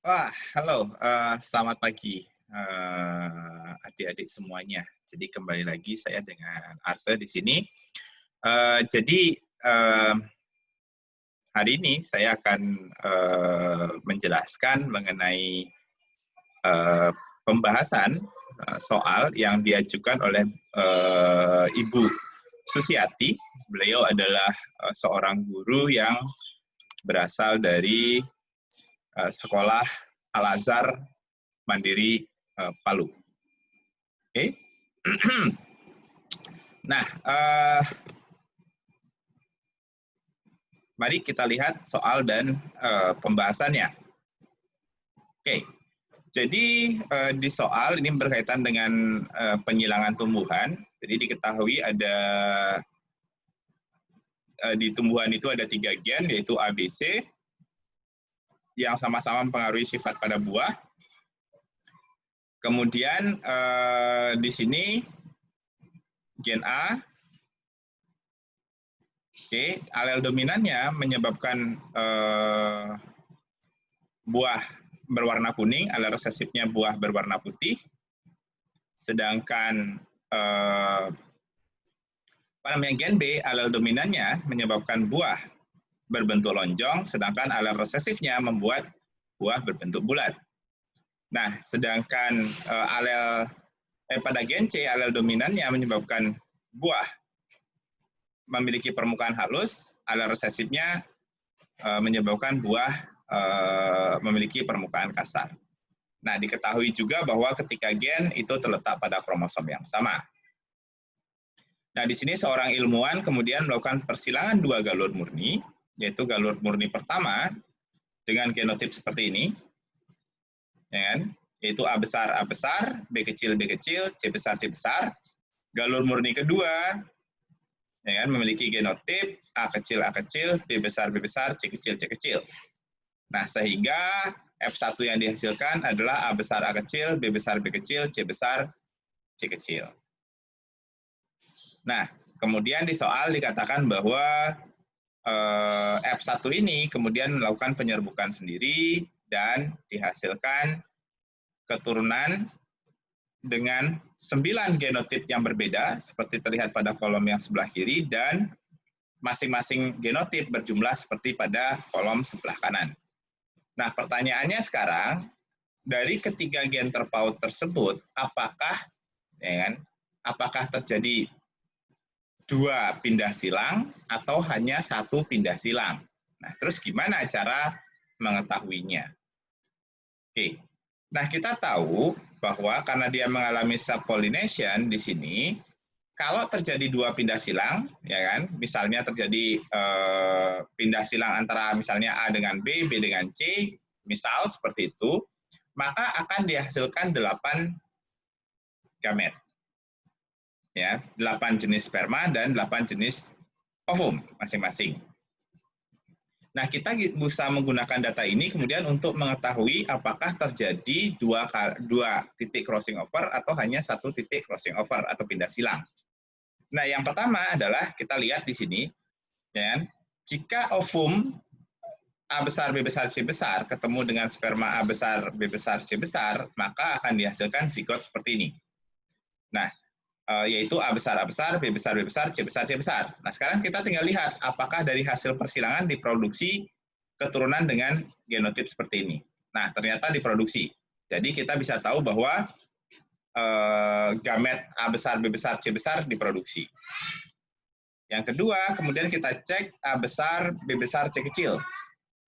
Wah, halo, selamat pagi, adik-adik semuanya. Jadi kembali lagi saya dengan Arte di sini. Jadi, hari ini saya akan, menjelaskan mengenai, eee, pembahasan, soal yang diajukan oleh, Ibu Susiati. Beliau adalah, seorang guru yang berasal dari, sekolah Al-Azhar Mandiri, Palu. Oke. Nah, mari kita lihat soal dan pembahasannya. Oke, jadi di soal ini berkaitan dengan penyilangan tumbuhan. Jadi diketahui ada di tumbuhan itu ada 3 gen, yaitu A, B, C, yang sama-sama mempengaruhi sifat pada buah. Kemudian di sini gen A, oke, alel dominannya menyebabkan buah berwarna kuning, alel resesifnya buah berwarna putih, sedangkan gen B, alel dominannya menyebabkan buah berbentuk lonjong, sedangkan alel resesifnya membuat buah berbentuk bulat. Nah, sedangkan pada gen C, alel dominannya menyebabkan buah memiliki permukaan halus, alel resesifnya menyebabkan buah memiliki permukaan kasar. Nah, diketahui juga bahwa ketiga gen itu terletak pada kromosom yang sama. Nah, di sini seorang ilmuwan kemudian melakukan persilangan 2 galur murni, yaitu galur murni pertama dengan genotip seperti ini, ya kan? Yaitu A besar, B kecil, C besar, C besar. Galur murni kedua, ya kan, memiliki genotip A kecil, B besar, C kecil, C kecil. Nah, sehingga F1 yang dihasilkan adalah A besar, B besar, B kecil, C besar, C kecil. Nah, kemudian di soal dikatakan bahwa F1 ini kemudian melakukan penyerbukan sendiri dan dihasilkan keturunan dengan 9 genotip yang berbeda, seperti terlihat pada kolom yang sebelah kiri, dan masing-masing genotip berjumlah seperti pada kolom sebelah kanan. Nah, pertanyaannya sekarang, dari ketiga gen terpaut tersebut, apakah terjadi 2 pindah silang atau hanya 1 pindah silang? Nah, terus gimana cara mengetahuinya? Oke. Nah, kita tahu bahwa karena dia mengalami subpollination di sini, kalau terjadi 2 pindah silang, ya kan, misalnya terjadi pindah silang antara misalnya A dengan B, B dengan C, misal seperti itu, maka akan dihasilkan 8 gamet. Ya, 8 jenis sperma dan 8 jenis ovum masing-masing. Nah, kita bisa menggunakan data ini kemudian untuk mengetahui apakah terjadi 2 titik crossing over atau hanya 1 titik crossing over atau pindah silang. Nah, yang pertama adalah kita lihat di sini, ya, jika ovum A besar, B besar, C besar ketemu dengan sperma A besar, B besar, C besar, maka akan dihasilkan zigot seperti ini. Nah, yaitu A besar, B besar, C besar, C besar. Nah, sekarang kita tinggal lihat apakah dari hasil persilangan diproduksi keturunan dengan genotip seperti ini. Nah, ternyata diproduksi. Jadi kita bisa tahu bahwa gamet A besar, B besar, C besar diproduksi. Yang kedua, kemudian kita cek A besar, B besar, C kecil.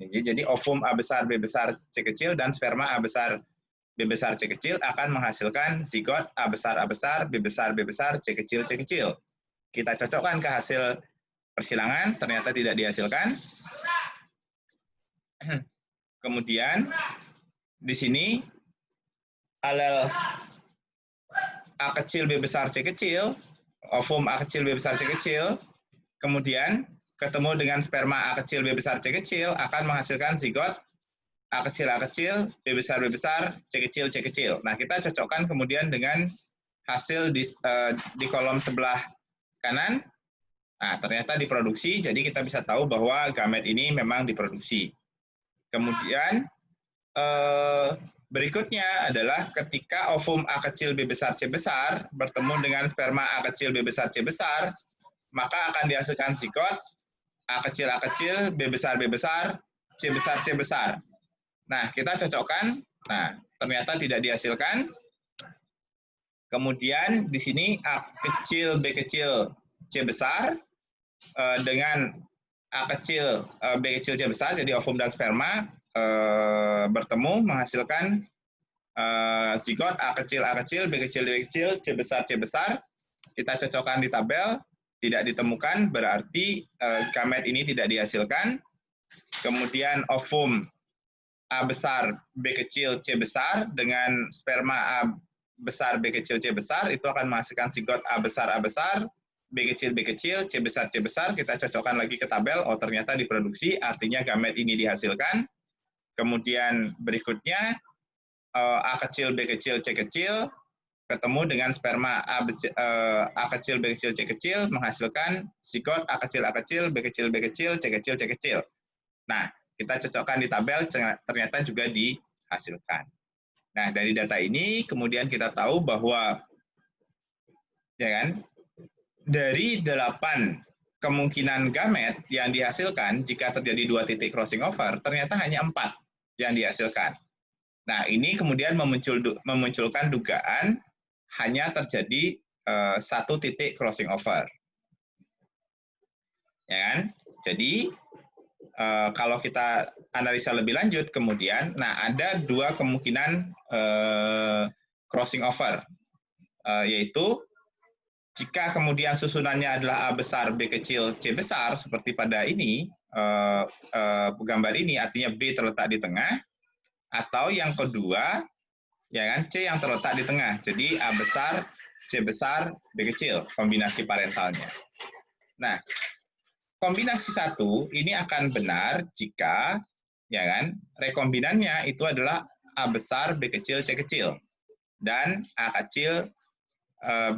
Jadi ovum A besar, B besar, C kecil, dan sperma A besar, B besar, C kecil akan menghasilkan zigot A besar, B besar, C kecil, C kecil. Kita cocokkan ke hasil persilangan, ternyata tidak dihasilkan. Kemudian, di sini, alel A kecil, B besar, C kecil, ovum A kecil, B besar, C kecil, kemudian ketemu dengan sperma A kecil, B besar, C kecil, akan menghasilkan zigot A kecil, B besar, C kecil, C kecil. Nah, kita cocokkan kemudian dengan hasil di kolom sebelah kanan. Nah, ternyata diproduksi, jadi kita bisa tahu bahwa gamet ini memang diproduksi. Kemudian, Berikutnya adalah ketika ovum A kecil B besar C besar bertemu dengan sperma A kecil B besar C besar, maka akan dihasilkan zigot A kecil B besar C besar C besar. Nah, kita cocokkan. Nah, ternyata tidak dihasilkan. Kemudian di sini A kecil B kecil C besar dengan A kecil B kecil C besar, jadi ovum dan sperma bertemu menghasilkan zigot A kecil B kecil C besar C besar. Kita cocokkan di tabel, tidak ditemukan, berarti gamet ini tidak dihasilkan. Kemudian ovum A besar B kecil C besar dengan sperma A besar B kecil C besar itu akan menghasilkan zigot A besar B kecil C besar C besar. Kita cocokkan lagi ke tabel, oh ternyata diproduksi, artinya gamet ini dihasilkan. Kemudian berikutnya A kecil B kecil C kecil ketemu dengan sperma A kecil B kecil C kecil menghasilkan zigot A kecil B kecil C kecil. Nah, kita cocokkan di tabel, ternyata juga dihasilkan. Nah, dari data ini kemudian kita tahu bahwa ya kan, dari 8 kemungkinan gamet yang dihasilkan jika terjadi 2 titik crossing over, ternyata hanya 4 yang dihasilkan. Nah, ini kemudian memunculkan dugaan hanya terjadi 1 titik crossing over. Ya kan? Jadi, kalau kita analisa lebih lanjut, kemudian, nah ada 2 kemungkinan crossing over, yaitu jika kemudian susunannya adalah A besar B kecil C besar, seperti pada ini, gambar ini, artinya B terletak di tengah, atau yang kedua, ya kan, C yang terletak di tengah, jadi A besar C besar B kecil, kombinasi parentalnya. Nah, kombinasi 1 ini akan benar jika ya kan rekombinannya itu adalah A besar B kecil C kecil dan A kecil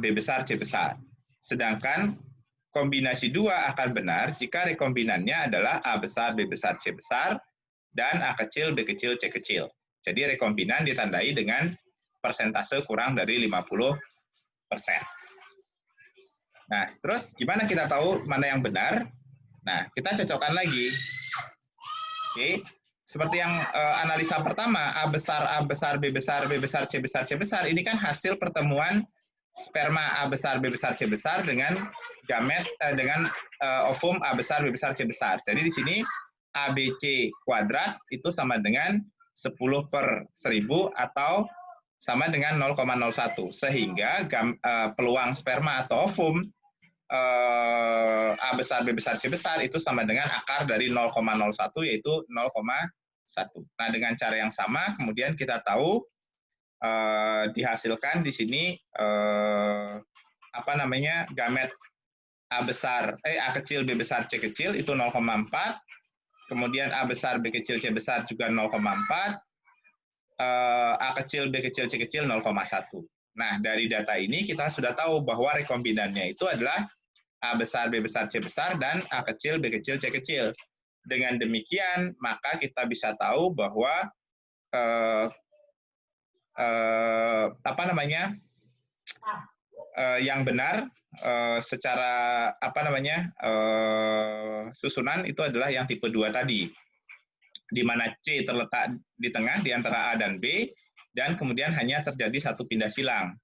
B besar C besar. Sedangkan kombinasi 2 akan benar jika rekombinannya adalah A besar B besar C besar dan A kecil B kecil C kecil. Jadi rekombinan ditandai dengan persentase kurang dari 50%. Nah, terus gimana kita tahu mana yang benar? Nah, kita cocokkan lagi. Oke, seperti yang analisa pertama, A besar B besar C besar, ini kan hasil pertemuan sperma A besar B besar C besar dengan gamet dengan ovum A besar B besar C besar. Jadi di sini ABC kuadrat itu sama dengan 10/1000 atau sama dengan 0,01, sehingga peluang sperma atau ovum A besar B besar C besar itu sama dengan akar dari 0,01 yaitu 0,1. Nah, dengan cara yang sama kemudian kita tahu dihasilkan di sini gamet A kecil B besar C kecil itu 0,4, kemudian A besar B kecil C besar juga 0,4, A kecil B kecil C kecil 0,1. Nah, dari data ini kita sudah tahu bahwa rekombinannya itu adalah A besar B besar C besar dan A kecil B kecil C kecil. Dengan demikian, maka kita bisa tahu bahwa yang benar secara susunan itu adalah yang tipe 2 tadi, di mana C terletak di tengah di antara A dan B, dan kemudian hanya terjadi 1 pindah silang,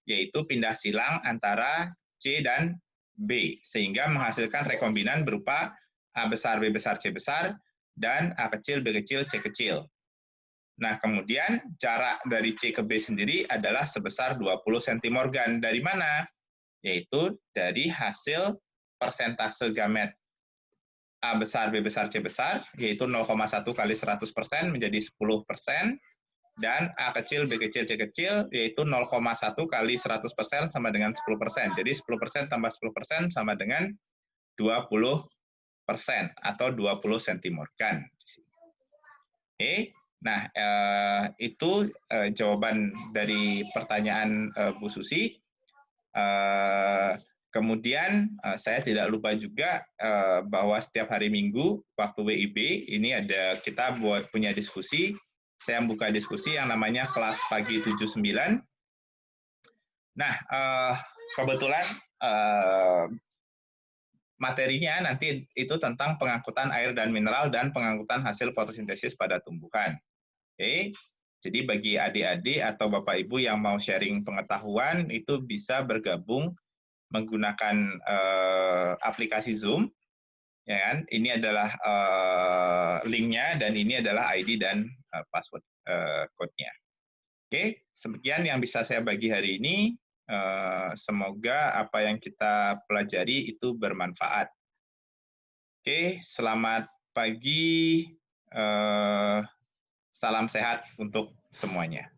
yaitu pindah silang antara C dan B, sehingga menghasilkan rekombinan berupa A besar B besar C besar dan A kecil B kecil C kecil. Nah, kemudian jarak dari C ke B sendiri adalah sebesar 20 cm. Dari mana? Yaitu dari hasil persentase gamet A besar B besar C besar, yaitu 0,1 kali 100% menjadi 10%, dan A kecil B kecil C kecil, yaitu 0,1 kali 100% sama dengan 10%. Jadi 10% tambah 10% sama dengan 20% atau 20 cm. Oke. Nah, itu jawaban dari pertanyaan Bu Susi. Kemudian saya tidak lupa juga bahwa setiap hari Minggu waktu WIB ini kita punya diskusi saya buka diskusi yang namanya kelas pagi 79. Nah, kebetulan materinya nanti itu tentang pengangkutan air dan mineral dan pengangkutan hasil fotosintesis pada tumbuhan. Oke, jadi bagi adik-adik atau Bapak Ibu yang mau sharing pengetahuan itu bisa bergabung menggunakan aplikasi Zoom, ya kan? Ini adalah linknya dan ini adalah ID dan password code-nya. Oke, sekian yang bisa saya bagi hari ini. Semoga apa yang kita pelajari itu bermanfaat. Oke, selamat pagi. Salam sehat untuk semuanya.